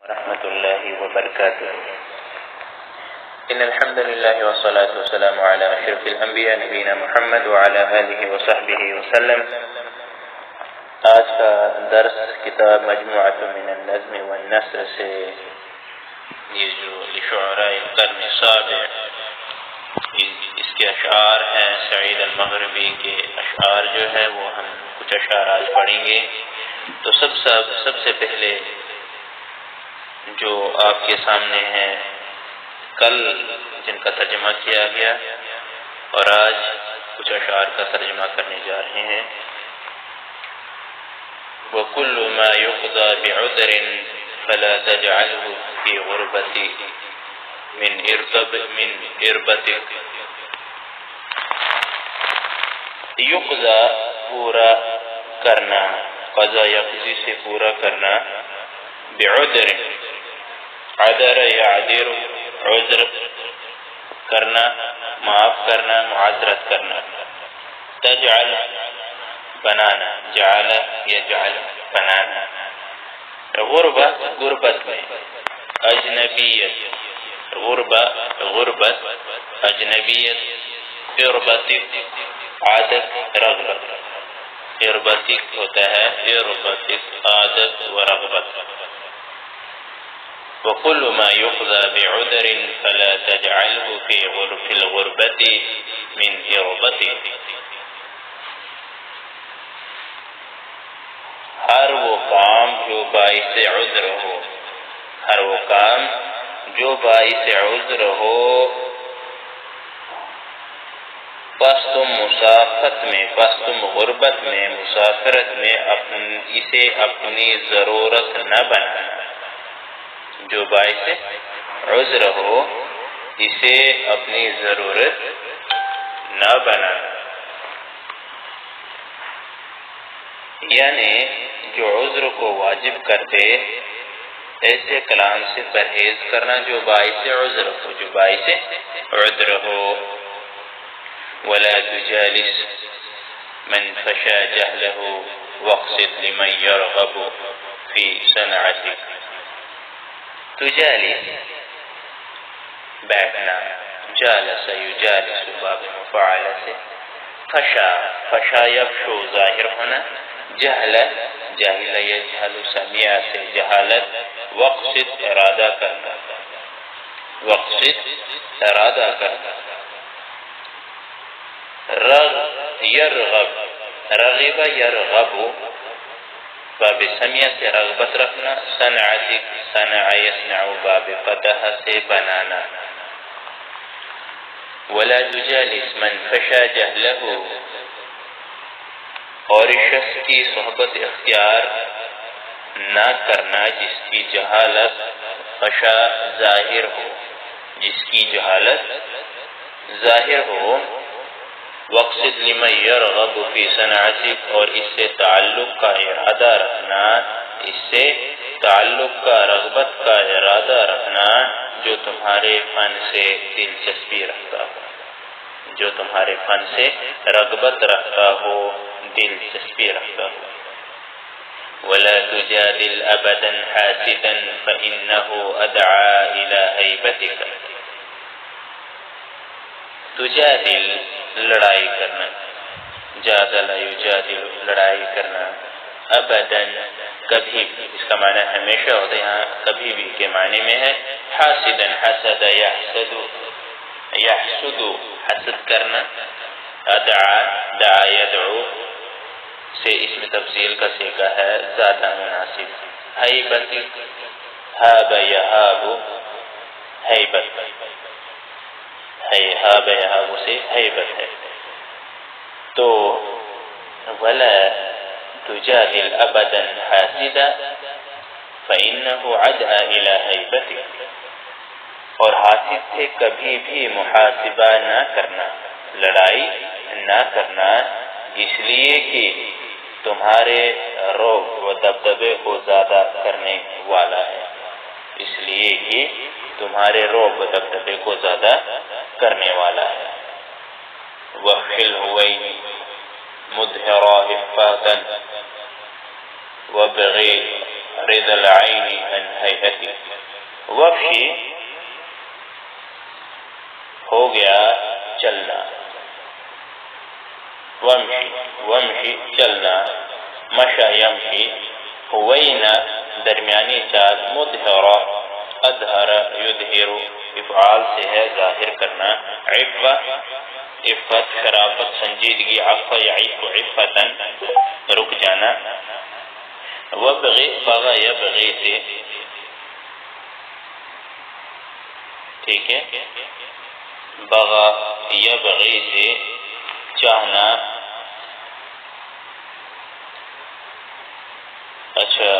ورحمة الله وبركاته. إن الحمد لله والصلاة والسلام على أشرف الأنبياء نبينا محمد وعلى آله وصحبه وسلم. آج کا درس کتاب مجموعۃ من النظم والنثر سے یہ جو لشعراء القرن السابع اس کے اشعار ہیں سعید المغربی کے اشعار جو ہے وہ ہم کچھ اشعار آج پڑھیں گے. تو سب سے پہلے جو آپ کے سامنے ہیں کل جن کا ترجمہ کیا گیا اور آج کچھ اشعار کا ترجمہ کرنے جا رہے ہیں. وَكُلُّ مَا يُقْضَى بِعُذْرٍ فَلَا تَجْعَلْهُ فِي غُرْبَةٍ مِنْ إِرْبَتِكَ. یقضا پورا کرنا، قضا یقضی سے پورا کرنا، بعذر عذر یعذر عذر کرنا، معاف کرنا، معذرت کرنا. تجعل بنانا، جعل یجعل بنانا. غربت میں، اجنبیت غربت اجنبیت. اربتک عادت رغبت، اربتک ہوتا ہے اربتک عادت و رغبت. وَكُلُّ مَا يُقْضَى بِعُذْرٍ فَلَا تَجْعَلْهُ فِي الْغُرْبَةِ مِنْ إِرْبَتِكَ. ہر وہ کام جو باعث عذر ہو، ہر وہ کام جو باعث عذر ہو، پس تم مسافت میں، پس تم غربت میں، مسافرت میں اسے اپنی ضرورت نہ بنانا. جو باعث عذر ہو اسے اپنی ضرورت نہ بنانا. یعنی جو عذر کو واجب کرتے ایسے کلام سے پرہیز کرنا جو باعث عذر ہو، جو باعث عذر ہو. ولا تجالس من فشا جهله واقصد لمن يرغب في صنعتك. تجالس بیٹھنا، جالس یجالس باب مفعل سے. فشا یفشو ظاہر ہونا. جہل جاہل یجہل سمیع سے جہالت. واقصد ارادہ کرنا، واقصد ارادہ کرنا. یرغب رغب یرغب باب سمیع سے رغبت رکھنا. صنعتک صنع یصنع باب فتح سے بنانا. ولا تجالس من فشا جهله اور اس شخص کی صحبت اختیار نہ کرنا جس کی جہالت فشا ظاہر ہو، جس کی جہالت ظاہر ہو. وقصد لمن یرغب فی صنعتک اور اس سے تعلق کا ارادہ رکھنا، اس سے تعلق کا رغبت کا ارادہ رکھنا جو تمہارے فن سے دلچسپی رکھتا ہو، جو تمہارے فن سے رغبت رکھتا ہو، دلچسپی رکھتا ہو. ولا تجادل ابدا حاسدا فانه ادعى الى هيبتك. تجادل لڑائی کرنا، جادل یجادل لڑائی کرنا. ابدا کبھی بھی، اس کا معنی ہمیشہ ہوتا ہے، یہاں کبھی بھی کے معنی میں ہے. حاسدا حسد یحسد یحسد حسد کرنا. ادعا دعا یدعو سے اس میں تفضیل کا صیغہ ہے زیادہ مناسب. ہیبت ہاب یہاب ہیبت، ہاب یہاب سے ہیبت ہے. تو ولا تجادل ابدا حاسدا فانه عدى الى هيبتك. اور حاسد سے کبھی بھی محاسبہ نہ کرنا، لڑائی نہ کرنا، اس لیے کہ تمہارے روب و دبدبے کو زیادہ کرنے والا ہے، اس لیے کہ تمہارے روب و دبدبے کو زیادہ کرنے والا ہے. وَفِي الْهُوَيْنِ مُدْهِرَا إِفَّاتًا وَبِغِي رضا العین عن ہیئتی، وفشی ہو گیا چلنا، ومشی چلنا، مشا یمشی، ہوینا درمیانی چال، مدہرہ ادہر یدہر افعال سے ہے ظاہر کرنا، عفت شرافت سنجیدگی، عفا یعف عفتن رک جانا، وبغی بغا یبغی سے، ٹھیک ہے، بغا یبغی سے چاہنا، اچھا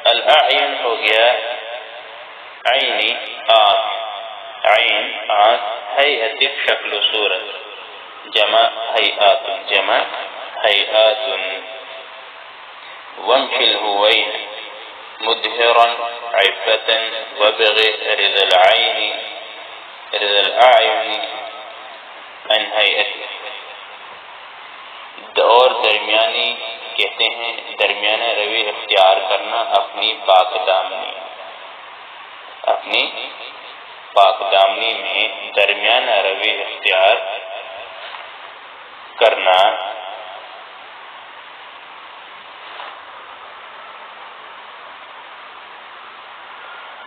العین ہو گیا عینی آنکھ، عین آنکھ، ہیئت شکل و صورت، جمع ہیئات، جمع ہیئات، وامشی الہوین مدہرا عفتا وابغ رضا العین رضا الاعین عن ہیئت، اور درمیانی کہتے ہیں درمیانہ روی اختیار کرنا اپنی پاک دامنی، اپنی پاک دامنی میں درمیانہ روی اختیار کرنا،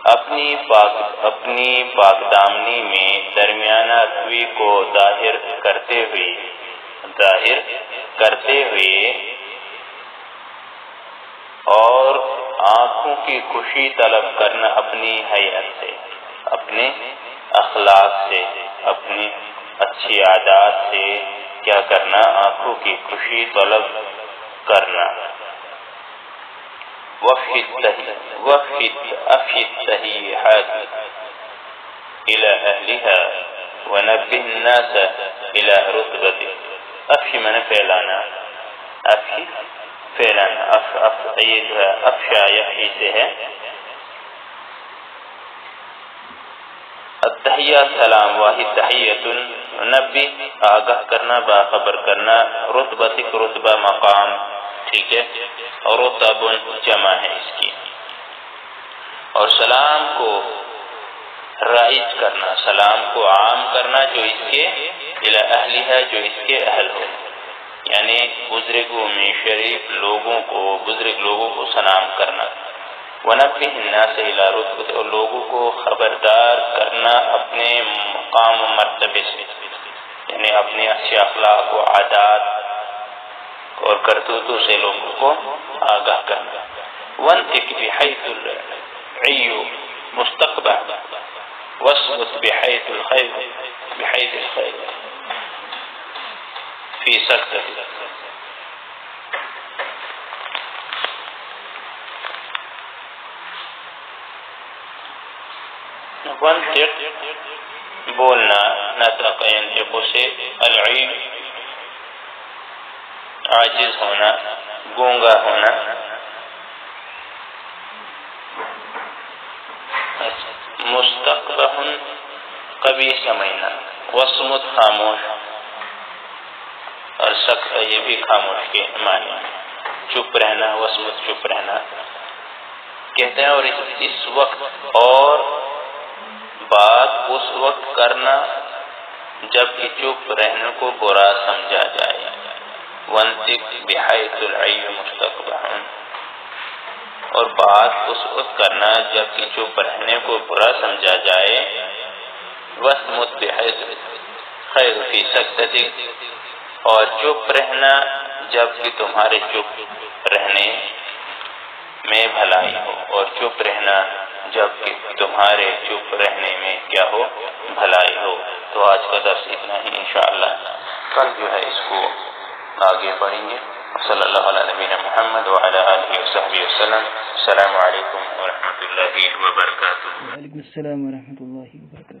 اپنی پاک دامنی میں درمیانہ روی کو ظاہر کرتے ہوئے اور آنکھوں کی خوشی طلب کرنا اپنی حیات سے، اپنے اخلاق سے، اپنی اچھی عادات سے کیا کرنا، آنکھوں کی خوشی طلب کرنا، افشی التحیات الى اہلها ونبہ الناس الى رتبته، افشی میں نے پھیلانا، افشی پھیلانا، یہ جو ہے افشا یفشی سے ہے، التحیہ سلام، واحد تحیۃ، نبی آگاہ کرنا، باخبر کرنا، رتبتک رتبہ مقام، ٹھیک ہے، اور رتب جمع ہے اس کی، اور سلام کو رائج کرنا، سلام کو عام کرنا جو اس کے الى اہلها جو اس کے اہل ہو، یعنی بزرگوں میں شریف لوگوں کو، بزرگ لوگوں کو سلام کرنا، وَنَبِّهِ النَّاسَ إِلَىٰ رُتْبَتِهِ، اور لوگوں کو خبردار کرنا اپنے مقام و مرتبے سے، یعنی اپنے اچھے اخلاق و عادات اور کرتوتوں سے لوگوں کو آگاہ کرنا، وَانْتِقْ بِحَيْثُ الْعِيُّ مُسْتَقْبَحْ وَاسْمُتْ بِحَيْثُ الْخَيْرِ فِي سَكْتَةِ، وانطق بولنا، نطق ينطق سے، العین عاجز ہونا، گونگا ہونا، مستقبح قبیح سمجھنا، وصمت خاموش، اور سکت یہ بھی خاموش کے معنی، چپ رہنا، وصمت چپ رہنا کہتے ہیں، اور اس وقت اور بات اس وقت کرنا جب کہ چپ رہنے کو برا سمجھا جائے، وانطق بحیث العی مستقبح، اور بات اس وقت کرنا جب کہ چپ رہنے کو برا سمجھا جائے، واسمت بحیث خیر فی سکتتک، اور چپ رہنا جب کہ تمہارے چپ رہنے میں بھلائی ہو، اور چپ رہنا جب کہ تمہارے چپ رہنے میں کیا ہو، بھلائی ہو۔ تو آج کا درس اتنا ہی، انشاءاللہ کل جو ہے اس کو آگے بڑھیں گے۔ صلی اللہ علیہ نبینا محمد وعلی آلہ وصحبہ وسلم۔ السلام علیکم ورحمۃ اللہ وبرکاتہ۔ وعلیکم السلام ورحمۃ اللہ وبرکاتہ۔